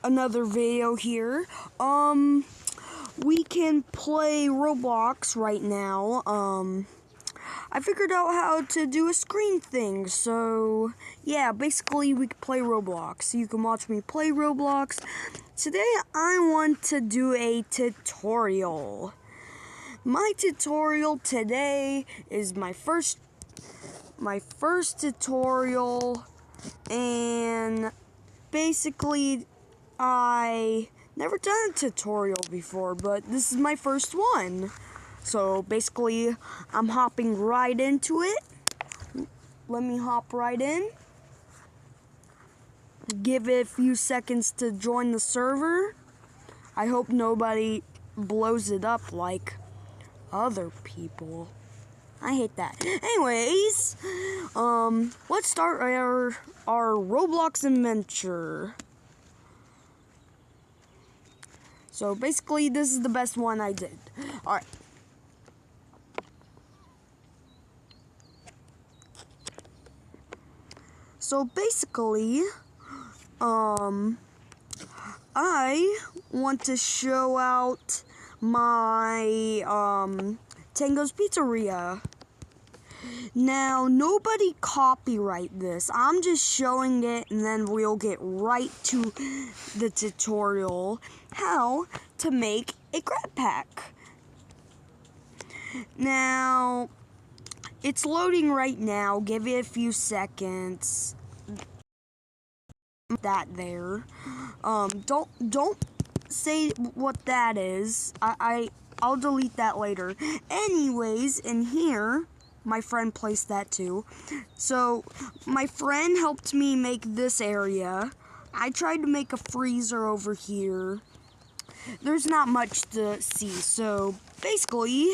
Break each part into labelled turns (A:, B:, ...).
A: another video here. We can play Roblox right now. I figured out how to do a screen thing, so yeah, basically we can play Roblox. You can watch me play Roblox. Today I want to do a tutorial. My tutorial today is my first tutorial, and basically I never done a tutorial before, but this is my first one. So basically I'm hopping right into it. Let me hop right in. Give it a few seconds to join the server. I hope nobody blows it up like other people. I hate that. Anyways, let's start our Roblox adventure. So basically, this is the best one I did. All right. So basically, I want to show out my Tango's Pizzeria. Now, nobody copyright this. I'm just showing it, and then we'll get right to the tutorial how to make a grab pack. Now, it's loading right now. Give it a few seconds. That there. Don't say what that is. I'll delete that later. Anyways, in here, my friend placed that too. So, my friend helped me make this area. I tried to make a freezer over here. There's not much to see. So, basically,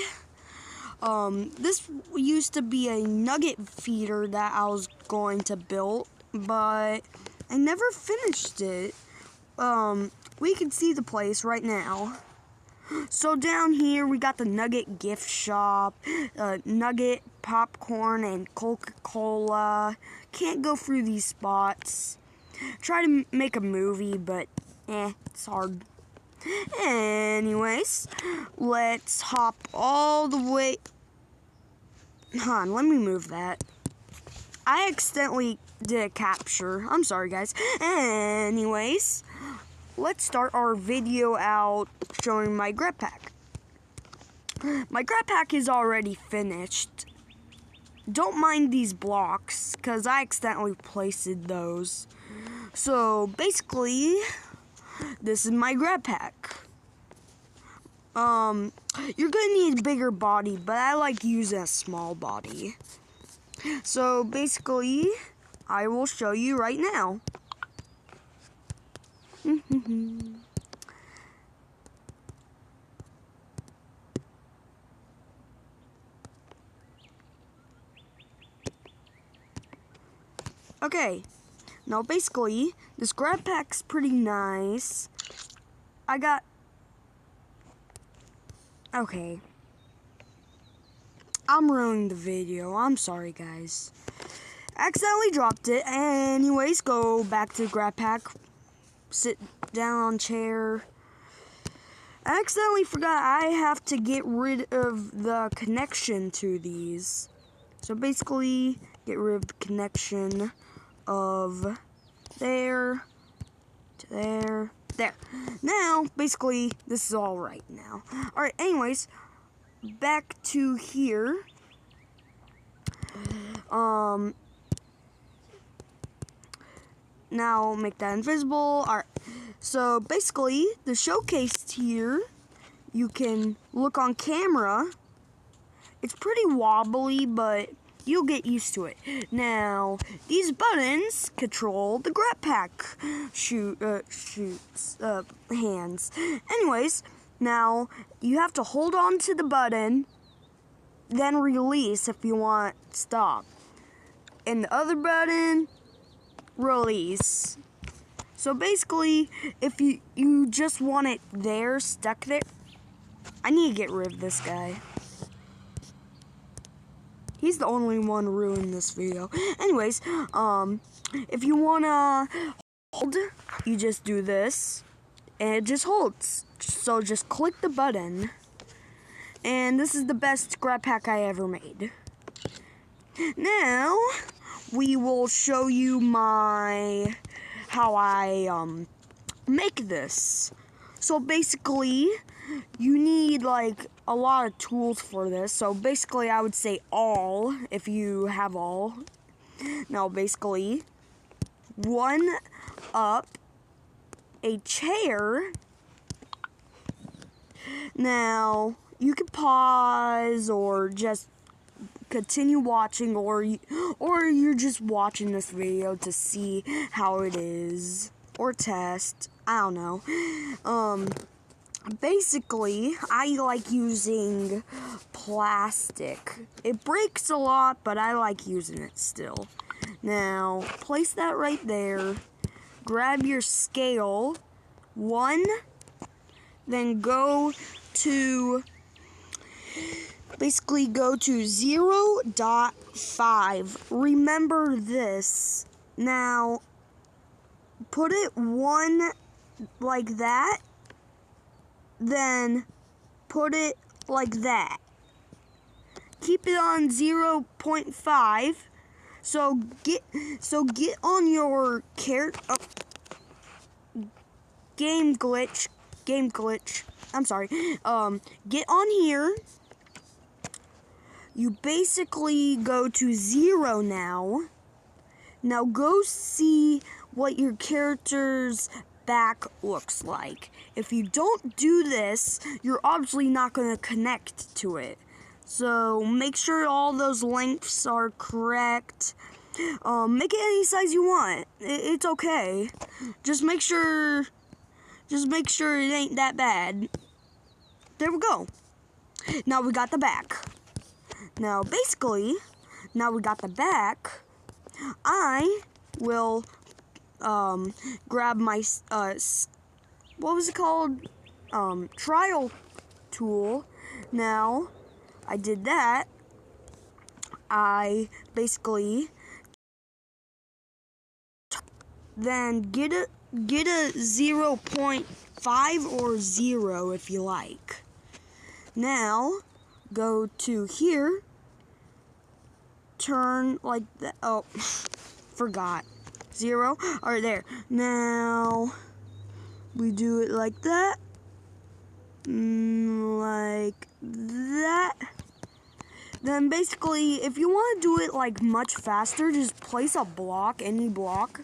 A: this used to be a nugget feeder that I was going to build, but I never finished it. We can see the place right now. So down here, we got the Nugget gift shop, Nugget, popcorn, and Coca-Cola. Can't go through these spots. Try to make a movie, but it's hard. Anyways, let's hop all the way. Hold on, let me move that. I accidentally did a capture. I'm sorry, guys. Anyways, let's start our video out showing my grab pack. My grab pack is already finished. Don't mind these blocks, because I accidentally placed those. So, basically, this is my grab pack. You're gonna need a bigger body, but I like using a small body. So, basically, I will show you right now. Okay, now basically, this grab pack's pretty nice. Okay. I'm ruining the video. I'm sorry, guys. Accidentally dropped it. Anyways, go back to the grab pack. Sit down on chair. I accidentally forgot I have to get rid of the connection to these. So basically, get rid of the connection of there to there. There. Now, basically, this is all right now. Alright, anyways, back to here. Now make that invisible. Alright. So basically, the showcase here, you can look on camera. It's pretty wobbly, but you'll get used to it. Now, these buttons control the grab pack hands. Anyways, now you have to hold on to the button, then release if you want stop. And the other button, release. So basically, if you just want it there, stuck there, I need to get rid of this guy. He's the only one ruining this video. Anyways, if you wanna hold you just do this, and it just holds. So just click the button, and this is the best grab pack I ever made. Now, we will show you how I make this. So basically, you need like a lot of tools for this. So basically, I would say all, if you have all. Now basically, one up, a chair. Now, you can pause or just continue watching, or you're just watching this video to see how it is, or test, I don't know. Basically, I like using plastic. It breaks a lot, but I like using it still. Now, place that right there. Grab your scale, 1, then go to 0.5. Remember this. Now, put it 1 like that, then put it like that. Keep it on 0.5. So get on your game glitch. I'm sorry. Get on here. You basically go to 0 now. Now go see what your character's back looks like. If you don't do this, you're obviously not going to connect to it. So make sure all those lengths are correct. Make it any size you want. It's okay. Just make sure it ain't that bad. There we go. Now we got the back. Now basically, now we got the back, I will grab my what was it called? Trial tool. Now I did that. I basically then get a 0.5 or 0 if you like. Now go to here, turn like that. Oh, forgot. 0. Alright, there. Now we do it like that. Like that. Then basically, if you want to do it like much faster, just place a block, any block.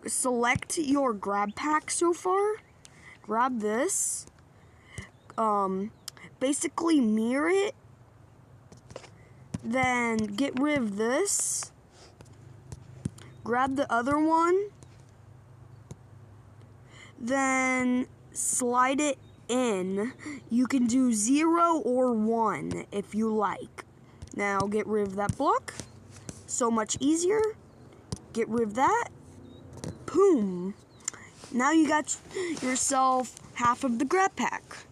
A: Select your grab pack so far. Grab this. Basically mirror it. Then get rid of this. Grab the other one. Then slide it in. You can do 0 or 1 if you like. Now get rid of that block. So much easier. Get rid of that. Boom. Now you got yourself half of the grab pack.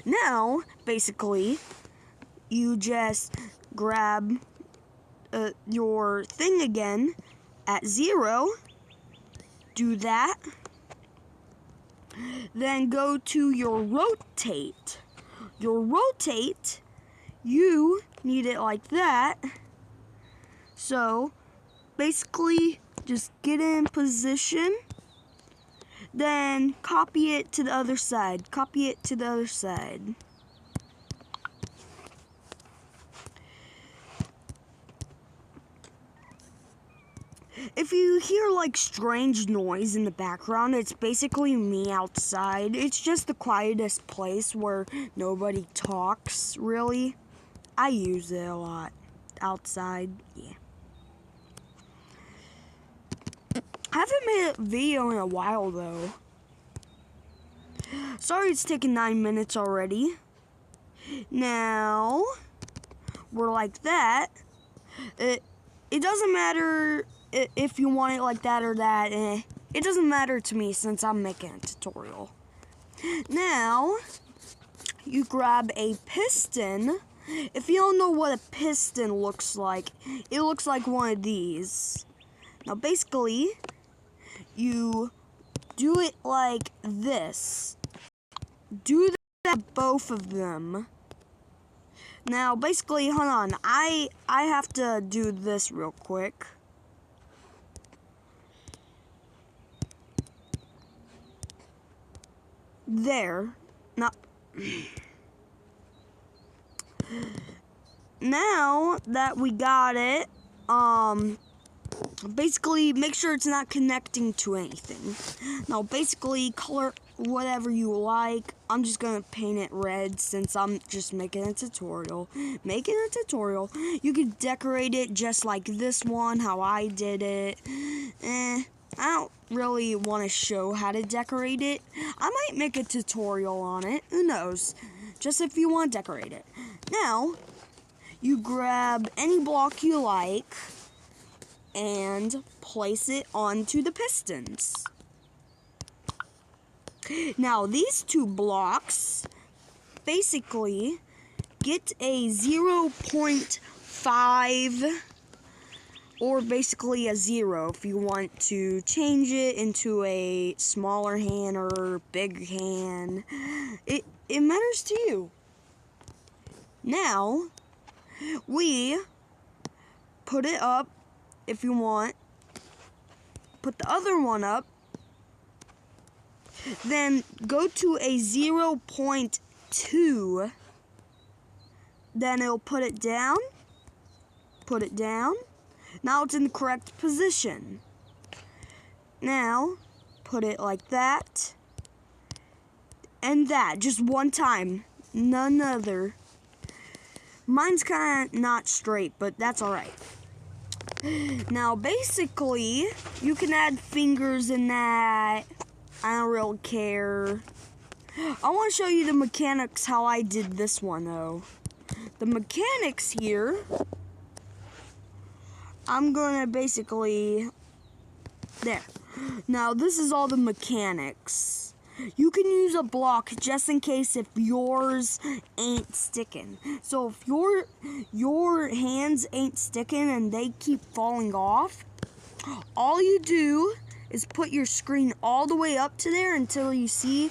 A: Now, basically, you just grab your thing again at 0. Do that. Then go to your rotate. Your rotate, you need it like that. So, basically, just get in position. Then copy it to the other side. Copy it to the other side. If you hear like strange noise in the background, it's basically me outside. It's just the quietest place where nobody talks, really. I use it a lot. Outside, yeah. I haven't made a video in a while though. Sorry it's taken 9 minutes already. Now, we're like that. It doesn't matter if you want it like that or that. It doesn't matter to me since I'm making a tutorial. Now, you grab a piston. If you don't know what a piston looks like, it looks like one of these. Now basically, you do it like this. Do that both of them. Now, basically, hold on. I have to do this real quick. There. Now that we got it, basically make sure it's not connecting to anything. Now, basically color whatever you like. I'm just gonna paint it red since I'm just making a tutorial. You could decorate it just like this one, how I did it. I don't really want to show how to decorate it. I might make a tutorial on it. Who knows? Just if you want to decorate it. Now, you grab any block you like and place it onto the pistons. Now, these two blocks basically get a 0.5 or basically a 0 if you want to change it into a smaller hand or big hand. It matters to you. Now, we put it up if you want. Put the other one up. Then go to a 0.2. Then it'll put it down. Put it down. Now it's in the correct position. Now, put it like that. And that, just one time. None other. Mine's kind of not straight, but that's alright. Now, basically, you can add fingers in that. I don't really care. I want to show you the mechanics how I did this one, though. The mechanics here, I'm going to basically... There. Now, this is all the mechanics. You can use a block just in case if yours ain't sticking. So if your hands ain't sticking and they keep falling off, all you do is put your screen all the way up to there until you see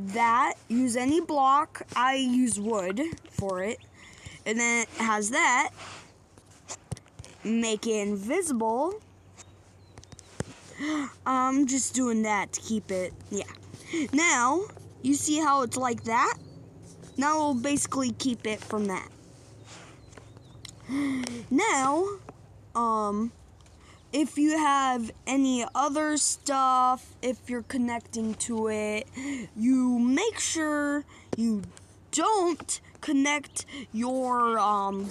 A: that. Use any block. I use wood for it. And then it has that. Make it invisible. I'm just doing that to keep it, yeah. Now, you see how it's like that? Now we'll basically keep it from that. Now, if you have any other stuff, if you're connecting to it, you make sure you don't connect your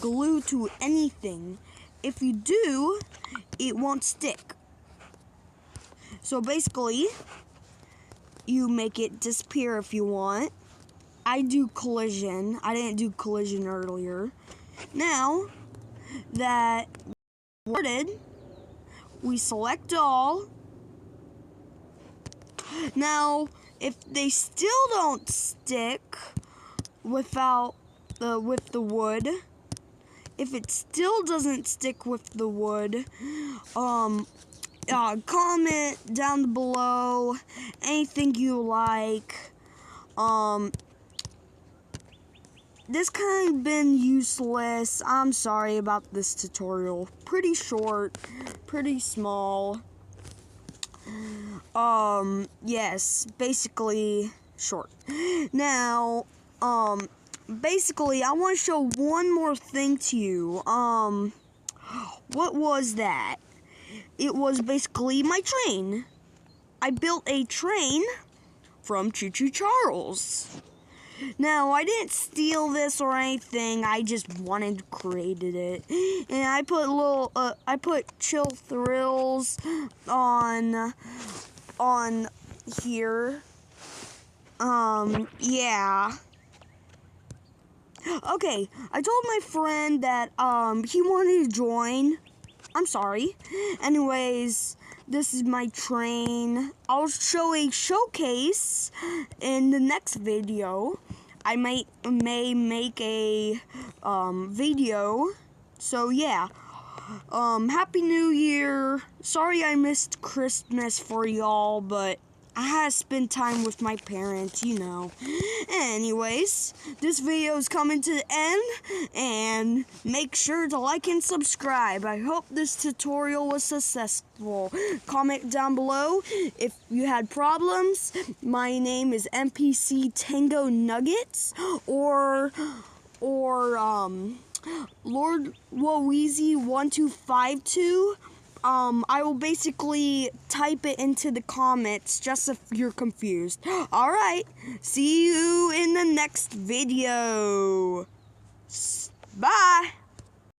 A: glue to anything. If you do, it won't stick. So basically, you make it disappear if you want. I do collision. I didn't do collision earlier. Now that we're started, we select all. Now, if they still don't stick with the wood, if it still doesn't stick with the wood, comment down below anything you like. This kind of been useless. I'm sorry about this tutorial. Pretty short, pretty small. Yes, basically short. Now, basically I want to show one more thing to you. What was that? It was basically my train. I built a train from Choo Choo Charles. Now, I didn't steal this or anything. I just wanted to create it. And I put Chill Thrills on here. Yeah. Okay, I told my friend that he wanted to join. I'm sorry. Anyways, this is my train. I'll show a showcase in the next video. I may make a video. So yeah. Happy New Year. Sorry I missed Christmas for y'all, but I had to spend time with my parents, you know. Anyways, this video is coming to the end, and make sure to like and subscribe. I hope this tutorial was successful. Comment down below if you had problems. My name is NPC Tango Nuggets, or Lord Woeezy 1252. I will basically type it into the comments just if you're confused. Alright, see you in the next video. Bye!